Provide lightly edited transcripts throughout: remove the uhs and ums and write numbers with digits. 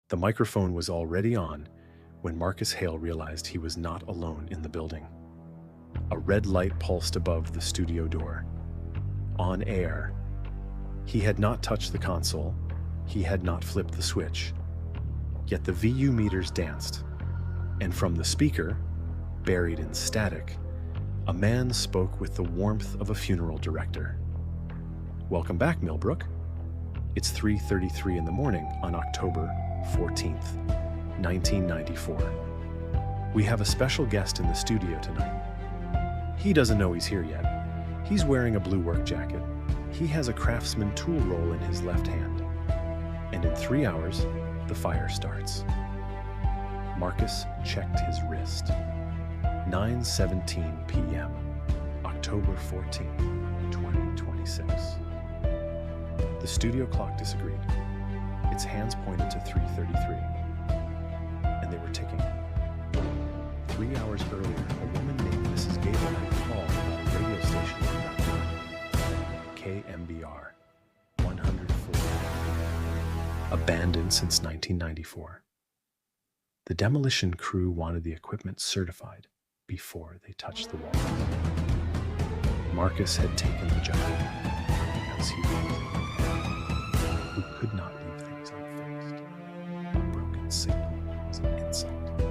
The microphone was already on when Marcus Hale realized he was not alone in the building. A red light pulsed above the studio door. On air. He had not touched the console. He had not flipped the switch. Yet the VU meters danced, and from the speaker, buried in static, a man spoke with the warmth of a funeral director. "Welcome back, Millbrook. It's 3:33 in the morning on October 14th, 1994. We have a special guest in the studio tonight. He doesn't know he's here yet. He's wearing a blue work jacket. He has a Craftsman tool roll in his left hand. And in 3 hours, the fire starts." Marcus checked his wrist. 9:17 p.m., October 14, 2026. The studio clock disagreed. Its hands pointed to 3:33, and they were ticking. 3 hours earlier, a woman named Mrs. Gable had called about a radio station in that town, KMBR 104, abandoned since 1994. The demolition crew wanted the equipment certified before they touched the wall. Marcus had taken the job because he was a man who could not leave things unfixed. A broken signal was an insult.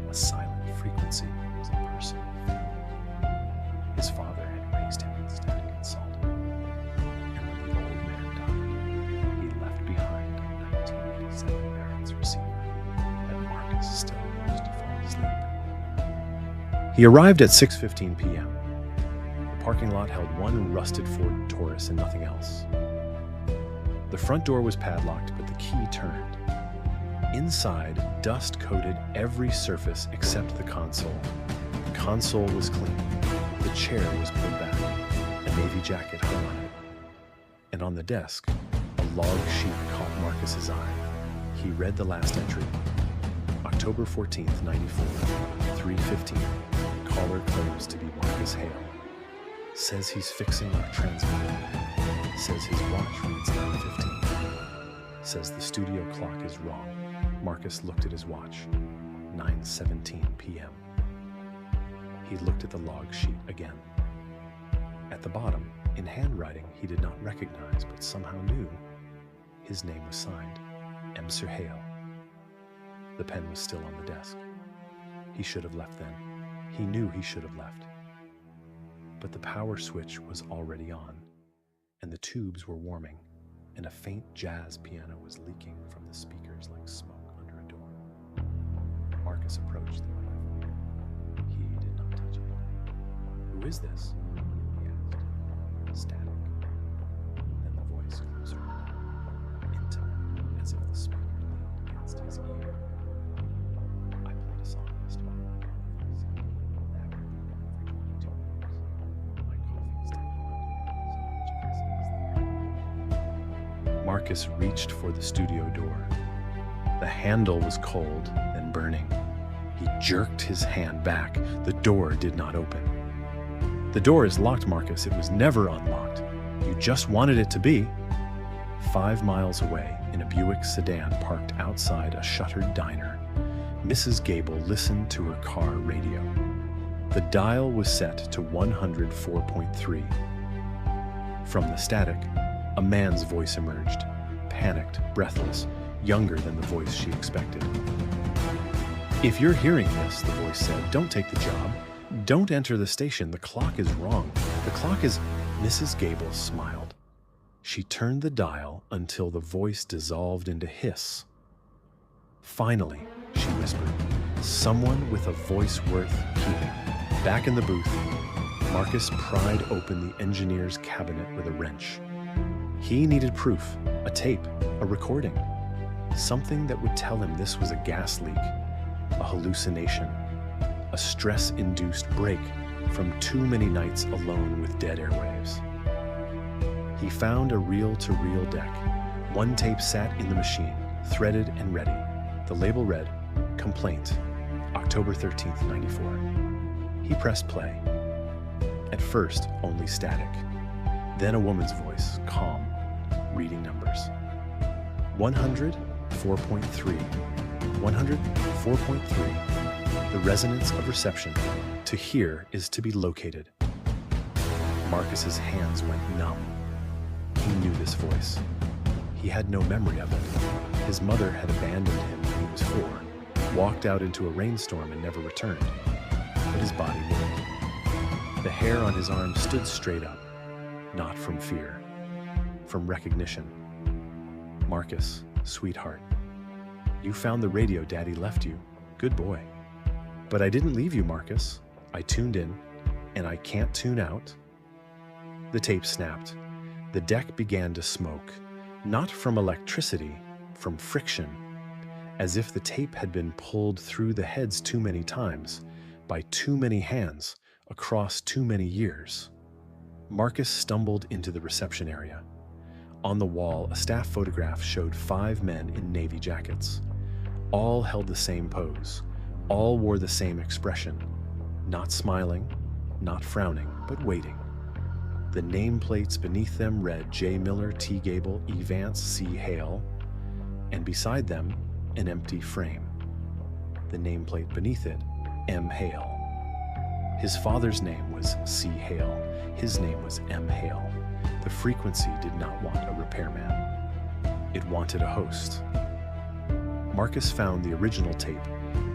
A silent frequency was a personal failure. His father had raised him in static and salt. And when the old man died, he left behind a 1987 Barrett's receiver that Marcus still used to fall asleep. He arrived at 6:15 p.m. The parking lot held one rusted Ford Taurus and nothing else. The front door was padlocked, but the key turned. Inside, dust coated every surface except the console. The console was clean. The chair was pulled back. A navy jacket hung on it. And on the desk, a log sheet caught Marcus's eye. He read the last entry. October 14th, 94, 3:15. Caller claims to be Marcus Hale. Says he's fixing our transmitter. Says his watch reads 9:15. Says the studio clock is wrong. Marcus looked at his watch. 9:17 p.m. He looked at the log sheet again. At the bottom, in handwriting he did not recognize but somehow knew, his name was signed, Emser Hale. The pen was still on the desk. He should have left then. He knew he should have left. But the power switch was already on, and the tubes were warming, and a faint jazz piano was leaking from the speakers like smoke under a door. Marcus approached the microphone. He did not touch it. "Who is this?" he asked. Static. Then the voice closer, intimate, as if the speaker leaned against his ear. "I played a song yesterday. That every 22 years. My coffee is taken on. Marcus reached for the studio door. The handle was cold and burning. He jerked his hand back. The door did not open. "The door is locked, Marcus. It was never unlocked. You just wanted it to be." 5 miles away, in a Buick sedan parked outside a shuttered diner, Mrs. Gable listened to her car radio. The dial was set to 104.3. From the static, a man's voice emerged, panicked, breathless, younger than the voice she expected. "If you're hearing this," the voice said, "don't take the job. Don't enter the station. The clock is wrong. The clock is—" Mrs. Gable smiled. She turned the dial until the voice dissolved into hiss. "Finally," she whispered, "someone with a voice worth keeping." Back in the booth, Marcus pried open the engineer's cabinet with a wrench. He needed proof, a tape, a recording, something that would tell him this was a gas leak, a hallucination, a stress-induced break from too many nights alone with dead airwaves. He found a reel-to-reel deck. One tape sat in the machine, threaded and ready. The label read, "Complaint, October 13th, 94. He pressed play. At first, only static. Then a woman's voice, calm, reading numbers. 100, 104.3. 104.3. The resonance of reception. To hear is to be located. Marcus's hands went numb. He knew this voice. He had no memory of it. His mother had abandoned him when he was 4, walked out into a rainstorm and never returned. But his body knew it. The hair on his arm stood straight up, not from fear, from recognition. Marcus, sweetheart, you found the radio Daddy left you. Good boy. But I didn't leave you, Marcus. I tuned in, and I can't tune out. The tape snapped. The deck began to smoke, not from electricity, from friction, as if the tape had been pulled through the heads too many times, by too many hands, across too many years. Marcus stumbled into the reception area. On the wall, a staff photograph showed 5 men in navy jackets. All held the same pose. All wore the same expression. Not smiling, not frowning, but waiting. The nameplates beneath them read J. Miller, T. Gable, E. Vance, C. Hale, and beside them, an empty frame. The nameplate beneath it, M. Hale. His father's name was C. Hale. His name was M. Hale. The frequency did not want a repairman. It wanted a host. Marcus found the original tape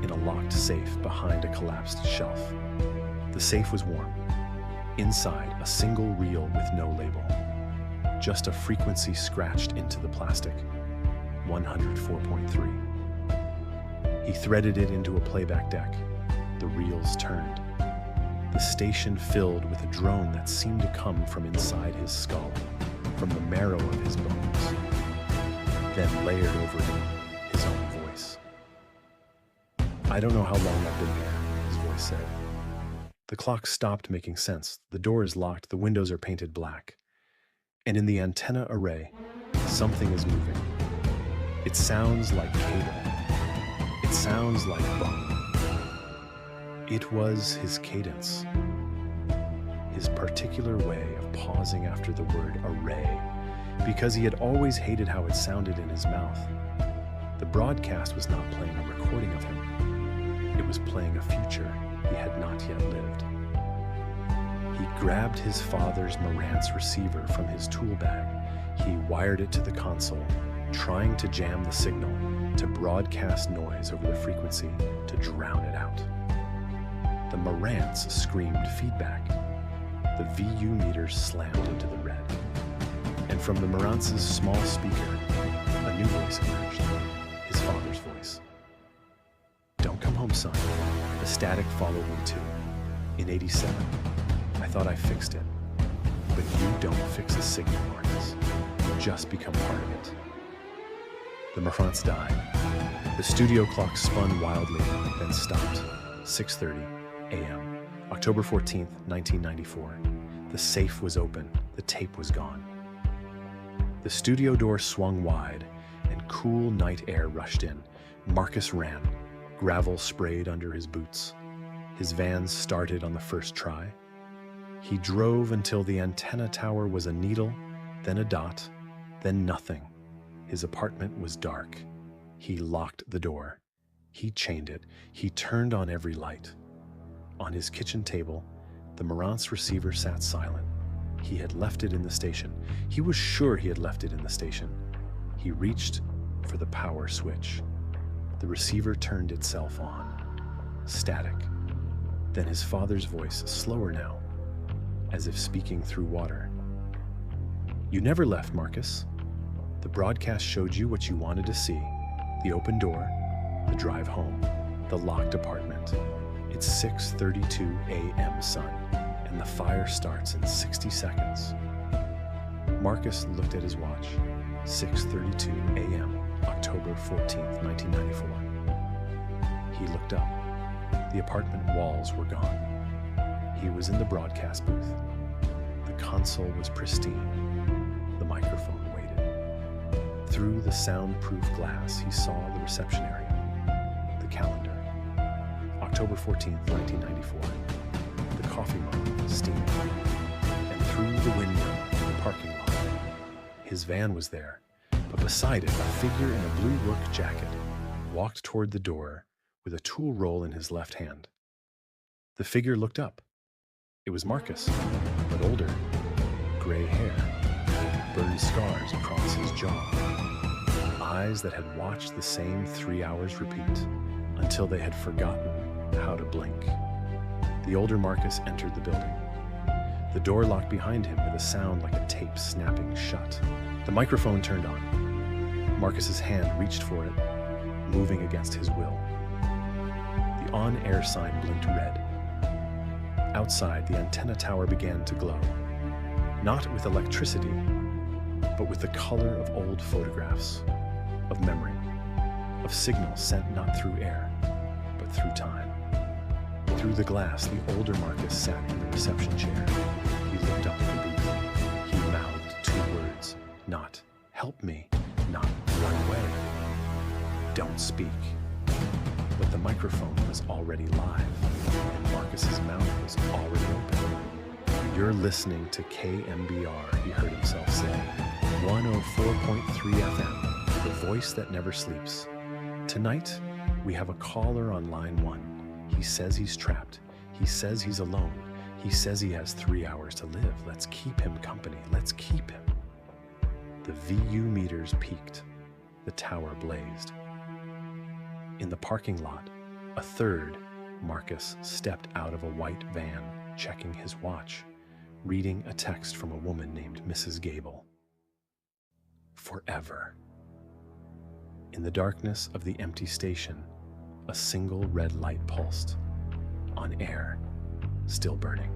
in a locked safe behind a collapsed shelf. The safe was warm. Inside, a single reel with no label. Just a frequency scratched into the plastic. 104.3. He threaded it into a playback deck. The reels turned. The station filled with a drone that seemed to come from inside his skull, from the marrow of his bones. Then layered over him, his own voice. I don't know how long I've been here, his voice said. The clock stopped making sense. The door is locked, the windows are painted black. And in the antenna array, something is moving. It sounds like cable. It sounds like bone. It was his cadence, his particular way of pausing after the word array, because he had always hated how it sounded in his mouth. The broadcast was not playing a recording of him. It was playing a future he had not yet lived. He grabbed his father's Marantz receiver from his tool bag. He wired it to the console, trying to jam the signal, to broadcast noise over the frequency, to drown it out. The Marantz screamed feedback. The VU meters slammed into the red. And from the Marantz's small speaker, a new voice emerged, his father's voice. Don't come home, son. The static followed me too. In '87, I thought I fixed it. But you don't fix a signal, Marcus. You just become part of it. The Marantz died. The studio clock spun wildly, then stopped. 6:30 a.m., October 14th, 1994. The safe was open. The tape was gone. The studio door swung wide, and cool night air rushed in. Marcus ran. Gravel sprayed under his boots. His van started on the first try. He drove until the antenna tower was a needle, then a dot, then nothing. His apartment was dark. He locked the door. He chained it. He turned on every light. On his kitchen table, the Marantz receiver sat silent. He had left it in the station. He was sure he had left it in the station. He reached for the power switch. The receiver turned itself on. Static. Then his father's voice, slower now, as if speaking through water. You never left, Marcus. The broadcast showed you what you wanted to see. The open door, the drive home, the locked apartment. It's 6:32 a.m., son, and the fire starts in 60 seconds. Marcus looked at his watch. 6:32 a.m., October 14th, 1994. He looked up. The apartment walls were gone. He was in the broadcast booth. The console was pristine. The microphone waited. Through the soundproof glass, he saw the reception area, the calendar. October 14th, 1994. The coffee mug steaming. And through the window in the parking lot, his van was there, but Beside it, a figure in a blue work jacket walked toward the door with a tool roll in his left hand. The figure looked up. It was Marcus, but older, gray hair, burned scars across his jaw, eyes that had watched the same 3 hours repeat until they had forgotten how to blink. The older Marcus entered the building. The door locked behind him with a sound like a tape snapping shut. The microphone turned on. Marcus's hand reached for it, moving against his will. The on-air sign blinked red. Outside, the antenna tower began to glow, not with electricity, but with the color of old photographs, of memory, of signals sent not through air, but through time. Through the glass, the older Marcus sat in the reception chair. He looked up at the booth. He mouthed 2 words, not "help me," not "run away," "don't speak." But the microphone was already live, and Marcus's mouth was already open. "You're listening to KMBR," he heard himself say. 104.3 FM, the voice that never sleeps. Tonight, we have a caller on line 1. He says he's trapped. He says he's alone. He says he has 3 hours to live. Let's keep him company. Let's keep him. The VU meters peaked. The tower blazed. In the parking lot, a third Marcus stepped out of a white van, checking his watch, reading a text from a woman named Mrs. Gable. Forever. In the darkness of the empty station, a single red light pulsed, on air, still burning.